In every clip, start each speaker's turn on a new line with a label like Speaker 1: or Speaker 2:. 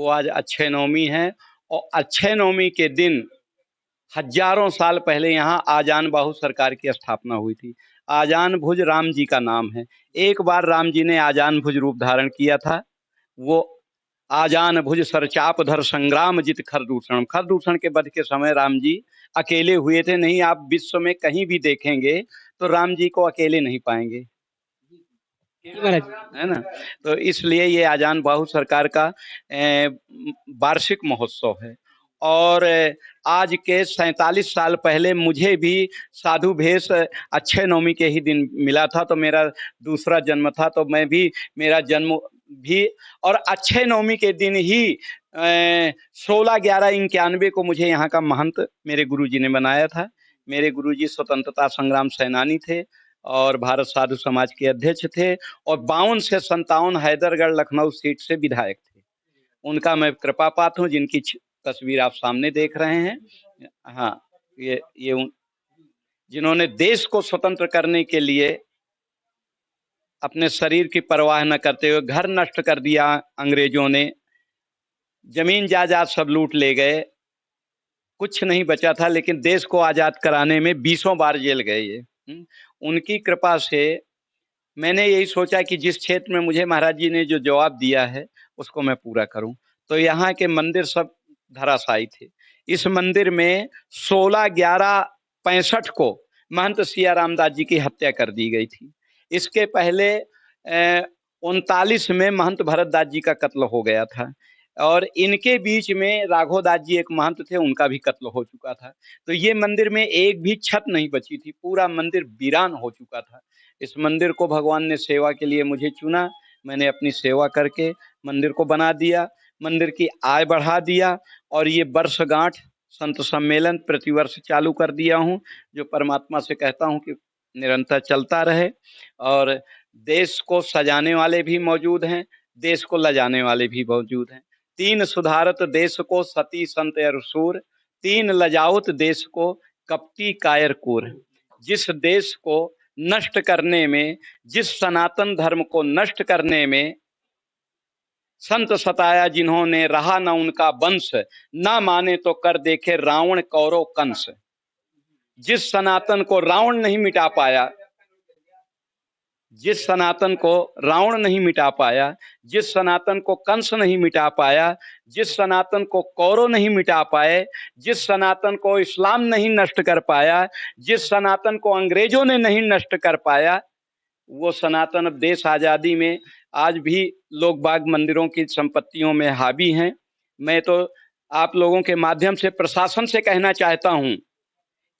Speaker 1: वो आज अक्षय नवमी है। और अक्षय नवमी के दिन हजारों साल पहले यहाँ आजान बाहु सरकार की स्थापना हुई थी। आजान भुज राम जी का नाम है। एक बार राम जी ने आजान भुज रूप धारण किया था। वो आजान भुज सरचाप धर संग्राम जित खरदूषण, खरदूषण के वध के समय राम जी अकेले हुए थे। नहीं, आप विश्व में कहीं भी देखेंगे तो राम जी को अकेले नहीं पाएंगे, है ना। तो इसलिए ये आजान बाहु सरकार का वार्षिक महोत्सव है। और आज के 47 साल पहले मुझे भी साधु भेष अक्षय नवमी के ही दिन मिला था। तो मेरा दूसरा जन्म था, तो मैं भी, मेरा जन्म भी, और अक्षय नवमी के दिन ही 16/11/91 को मुझे यहाँ का महंत मेरे गुरुजी ने बनाया था। मेरे गुरुजी स्वतंत्रता संग्राम सेनानी थे और भारत साधु समाज के अध्यक्ष थे, और 52 से 57 हैदरगढ़ लखनऊ सीट से विधायक थे। उनका मैं कृपा पात्र हूँ, जिनकी तस्वीर आप सामने देख रहे हैं। हाँ, ये जिन्होंने देश को स्वतंत्र करने के लिए अपने शरीर की परवाह न करते हुए घर नष्ट कर दिया अंग्रेजों ने, जमीन जायदाद सब लूट ले गए, कुछ नहीं बचा था, लेकिन देश को आजाद कराने में 20 बार जेल गए ये। उनकी कृपा से मैंने यही सोचा कि जिस क्षेत्र में मुझे महाराज जी ने जो जवाब दिया है उसको मैं पूरा करूं। तो यहाँ के मंदिर सब धराशायी थे। इस मंदिर में 16/11/65 को महंत सिया रामदास जी की हत्या कर दी गई थी। इसके पहले 39 में महंत भरतदास जी का कत्ल हो गया था, और इनके बीच में राघोदास जी एक महंत थे, उनका भी कत्ल हो चुका था। तो ये मंदिर में एक भी छत नहीं बची थी, पूरा मंदिर वीरान हो चुका था। इस मंदिर को भगवान ने सेवा के लिए मुझे चुना, मैंने अपनी सेवा करके मंदिर को बना दिया, मंदिर की आय बढ़ा दिया, और ये वर्षगांठ संत सम्मेलन प्रतिवर्ष चालू कर दिया हूँ, जो परमात्मा से कहता हूँ कि निरंतर चलता रहे। और देश को सजाने वाले भी मौजूद हैं, देश को लजाने वाले भी मौजूद हैं। 3 सुधारत देश को सती संत अरसूर, 3 लजाउत देश को कपटी कायर कूर। जिस देश को नष्ट करने में, जिस सनातन धर्म को नष्ट करने में संत सताया जिन्होंने, रहा न उनका वंश, ना माने तो कर देखे रावण कौरव कंस। जिस सनातन को रावण नहीं मिटा पाया, जिस सनातन को रावण नहीं मिटा पाया, जिस सनातन को कंस नहीं मिटा पाया, जिस सनातन को कौरव नहीं मिटा पाए, जिस सनातन को इस्लाम नहीं नष्ट कर पाया, जिस सनातन को अंग्रेजों ने नहीं नष्ट कर पाया, वो सनातन अब देश आजादी में आज भी लोग बाग मंदिरों की संपत्तियों में हावी हैं। मैं तो आप लोगों के माध्यम से प्रशासन से कहना चाहता हूं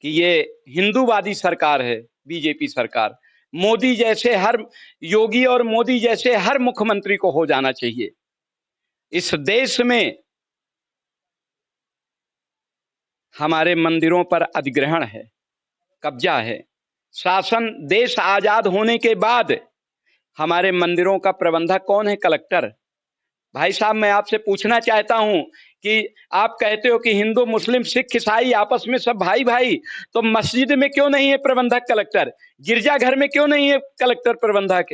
Speaker 1: कि ये हिंदूवादी सरकार है, बीजेपी सरकार। मोदी जैसे हर योगी और मोदी जैसे हर मुख्यमंत्री को हो जाना चाहिए। इस देश में हमारे मंदिरों पर अधिग्रहण है, कब्जा है। शासन, देश आजाद होने के बाद हमारे मंदिरों का प्रबंधक कौन है? कलेक्टर। भाई साहब, मैं आपसे पूछना चाहता हूं कि आप कहते हो कि हिंदू मुस्लिम सिख ईसाई आपस में सब भाई भाई, तो मस्जिद में क्यों नहीं है प्रबंधक कलेक्टर? गिरजाघर में क्यों नहीं है कलेक्टर प्रबंधक?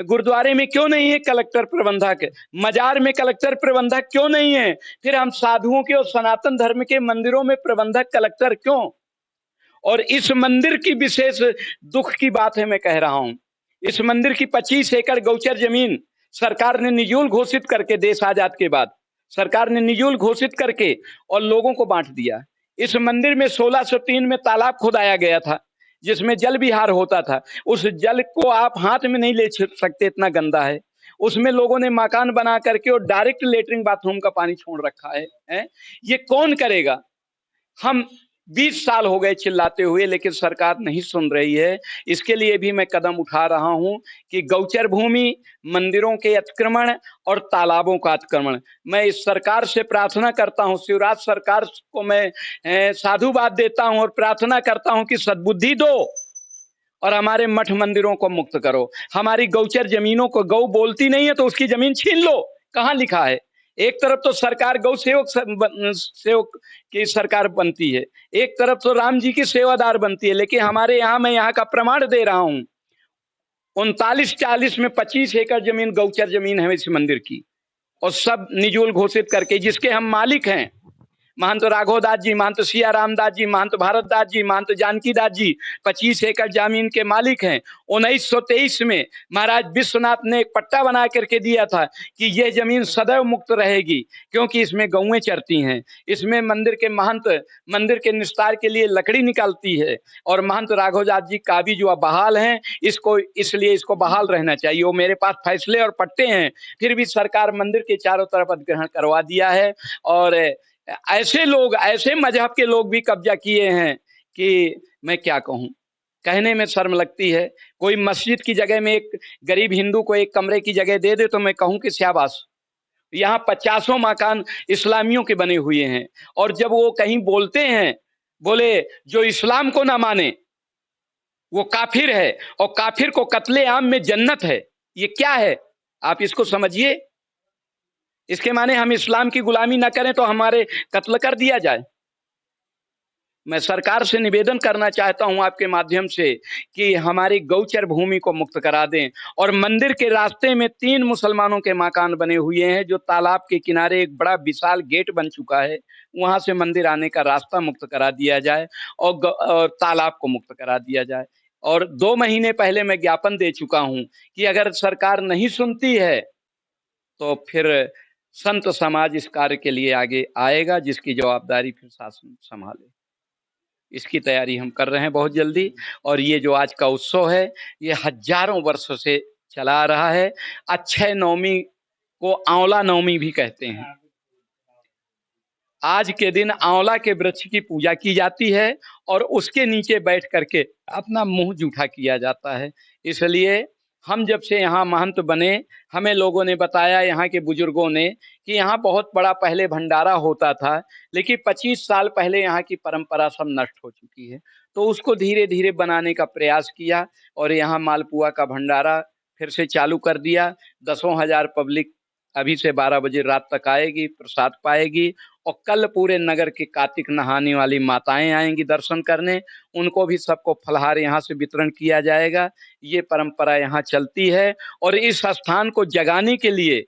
Speaker 1: गुरुद्वारे में क्यों नहीं है कलेक्टर प्रबंधक? मजार में कलेक्टर प्रबंधक क्यों नहीं है? फिर हम साधुओं के और सनातन धर्म के मंदिरों में प्रबंधक कलेक्टर क्यों? और इस मंदिर की विशेष दुख की बात है, मैं कह रहा हूं, इस मंदिर की 25 एकड़ गौचर जमीन सरकार ने निजूल घोषित करके, देश आजाद के बाद सरकार ने निजूल घोषित करके और लोगों को बांट दिया। इस मंदिर में 1603 में तालाब खोदाया गया था, जिसमें जल विहार होता था। उस जल को आप हाथ में नहीं ले सकते, इतना गंदा है। उसमें लोगों ने मकान बना करके और डायरेक्ट लेटरिन बाथरूम का पानी छोड़ रखा है। ये कौन करेगा? हम 20 साल हो गए चिल्लाते हुए, लेकिन सरकार नहीं सुन रही है। इसके लिए भी मैं कदम उठा रहा हूं कि गौचर भूमि, मंदिरों के अतिक्रमण और तालाबों का अतिक्रमण, मैं इस सरकार से प्रार्थना करता हूं, शिवराज सरकार को मैं साधुवाद देता हूं और प्रार्थना करता हूं कि सद्बुद्धि दो और हमारे मठ मंदिरों को मुक्त करो। हमारी गौचर जमीनों को, गौ बोलती नहीं है तो उसकी जमीन छीन लो। कहां लिखा है? एक तरफ तो सरकार गौ सेवक की सरकार बनती है, एक तरफ तो राम जी की सेवादार बनती है, लेकिन हमारे यहाँ, मैं यहाँ का प्रमाण दे रहा हूं, 39-40 में 25 एकड़ जमीन गौचर जमीन है इस मंदिर की। और सब निजूल घोषित करके, जिसके हम मालिक हैं, महंत राघोदास जी, महंत सिया रामदास जी, महंत भारत दास जी, महंत जानकी दास जी 25 एकड़ जमीन के मालिक हैं। 1923 में महाराज विश्वनाथ ने एक पट्टा बना करके दिया था कि यह जमीन सदैव मुक्त रहेगी, क्योंकि इसमें गौएं चरती हैं, इसमें मंदिर के महंत मंदिर के निस्तार के लिए लकड़ी निकालती है, और महंत राघोदास जी का भी जो बहाल हैं, इसको इसलिए इसको बहाल रहना चाहिए। वो मेरे पास फैसले और पट्टे हैं, फिर भी सरकार मंदिर के चारों तरफ अधिग्रहण करवा दिया है। और ऐसे लोग, ऐसे मजहब के लोग भी कब्जा किए हैं कि मैं क्या कहूं, कहने में शर्म लगती है। कोई मस्जिद की जगह में एक गरीब हिंदू को एक कमरे की जगह दे दे तो मैं कहूं कि शाबाश। यहाँ 50 मकान इस्लामियों के बने हुए हैं, और जब वो कहीं बोलते हैं, बोले जो इस्लाम को ना माने वो काफिर है, और काफिर को कत्ले आम में जन्नत है। ये क्या है, आप इसको समझिए। इसके माने हम इस्लाम की गुलामी ना करें तो हमारे कत्ल कर दिया जाए। मैं सरकार से निवेदन करना चाहता हूं आपके माध्यम से कि हमारी गौचर भूमि को मुक्त करा दें, और मंदिर के रास्ते में 3 मुसलमानों के मकान बने हुए हैं, जो तालाब के किनारे एक बड़ा विशाल गेट बन चुका है, वहां से मंदिर आने का रास्ता मुक्त करा दिया जाए, और तालाब को मुक्त करा दिया जाए। और 2 महीने पहले मैं ज्ञापन दे चुका हूं कि अगर सरकार नहीं सुनती है तो फिर संत समाज इस कार्य के लिए आगे आएगा, जिसकी जवाबदारी फिर शासन संभाले। इसकी तैयारी हम कर रहे हैं बहुत जल्दी। और ये जो आज का उत्सव है, ये हजारों वर्षों से चला आ रहा है। अक्षय नवमी को आंवला नवमी भी कहते हैं। आज के दिन आंवला के वृक्ष की पूजा की जाती है, और उसके नीचे बैठ करके अपना मुंह जूठा किया जाता है। इसलिए हम जब से यहाँ महंत बने, हमें लोगों ने बताया, यहाँ के बुजुर्गों ने, कि यहाँ बहुत बड़ा पहले भंडारा होता था, लेकिन 25 साल पहले यहाँ की परंपरा सब नष्ट हो चुकी है। तो उसको धीरे धीरे बनाने का प्रयास किया, और यहाँ मालपुआ का भंडारा फिर से चालू कर दिया। 10,000 पब्लिक अभी से 12 बजे रात तक आएगी, प्रसाद पाएगी, और कल पूरे नगर के कार्तिक नहाने वाली माताएं आएंगी दर्शन करने, उनको भी सबको फलहार यहाँ से वितरण किया जाएगा। ये परंपरा यहाँ चलती है, और इस स्थान को जगाने के लिए,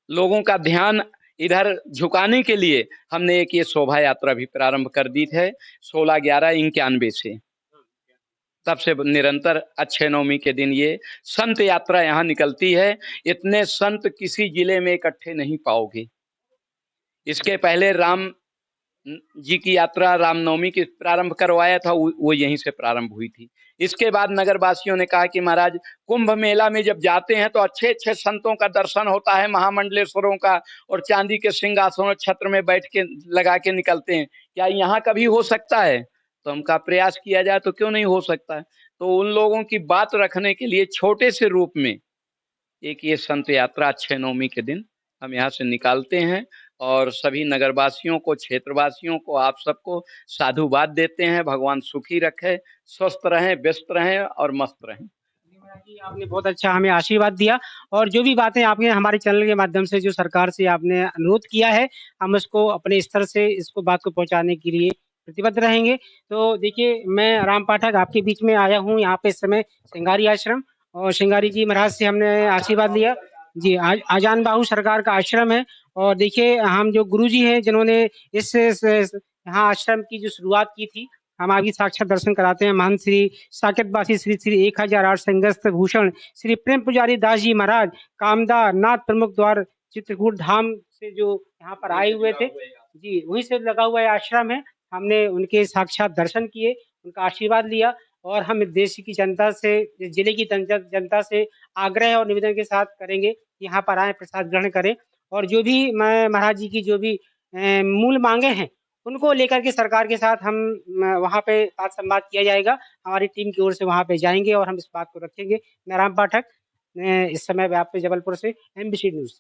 Speaker 1: लोगों का ध्यान इधर झुकाने के लिए हमने एक ये शोभा यात्रा भी प्रारंभ कर दी है 16/11/91 से। तब से निरंतर अक्षय नवमी के दिन ये संत यात्रा यहाँ निकलती है। इतने संत किसी जिले में इकट्ठे नहीं पाओगे। इसके पहले राम जी की यात्रा रामनवमी की प्रारंभ करवाया था, वो यहीं से प्रारंभ हुई थी। इसके बाद नगरवासियों ने कहा कि महाराज, कुंभ मेला में जब जाते हैं तो अच्छे अच्छे संतों का दर्शन होता है, महामंडलेश्वरों का, और चांदी के सिंहासनों छत्र में बैठ के लगा के निकलते हैं, क्या यहाँ कभी हो सकता है? तो हम का प्रयास किया जाए तो क्यों नहीं हो सकता है। तो उन लोगों की बात रखने के लिए छोटे से रूप में एक ये संत यात्रा अक्षय नवमी के दिन हम यहाँ से निकालते हैं, और सभी नगरवासियों को, क्षेत्रवासियों को, आप सबको साधुवाद देते हैं। भगवान सुखी रखे, स्वस्थ रहें, व्यस्त रहें और मस्त रहें।
Speaker 2: आपने बहुत अच्छा हमें आशीर्वाद दिया, और जो भी बातें आपने हमारे चैनल के माध्यम से जो सरकार से आपने अनुरोध किया है, हम उसको अपने स्तर से इसको बात को पहुंचाने के लिए प्रतिबद्ध रहेंगे। तो देखिए, मैं राम पाठक आपके बीच में आया हूं यहाँ पे इस समय श्रृंगारी आश्रम, और श्रृंगारी जी महाराज से हमने आशीर्वाद लिया जी। आजान बाहू सरकार का आश्रम है, और देखिए हम जो गुरु जी हैं जिन्होंने इस यहाँ आश्रम की जो शुरुआत की थी, हम अभी साक्षात दर्शन कराते हैं। महंत श्री साकेतवासी श्री श्री 1008 संगस्त भूषण श्री प्रेम पुजारी दास जी महाराज कामदा नाथ प्रमुख द्वार चित्रकूट धाम से जो यहाँ पर आए हुए थे जी, वहीं से लगा हुआ आश्रम है। हमने उनके साक्षात दर्शन किए, उनका आशीर्वाद लिया, और हम देश की जनता से, जिले की जनता से आग्रह और निवेदन के साथ करेंगे, यहाँ पर आए, प्रसाद ग्रहण करें, और जो भी महाराज जी की जो भी मूल मांगे हैं उनको लेकर के सरकार के साथ हम वहाँ पे बात संवाद किया जाएगा। हमारी टीम की ओर से वहाँ पे जाएंगे और हम इस बात को रखेंगे। मैं राम पाठक, इस समय व्याप्त जबलपुर से, MBC न्यूज।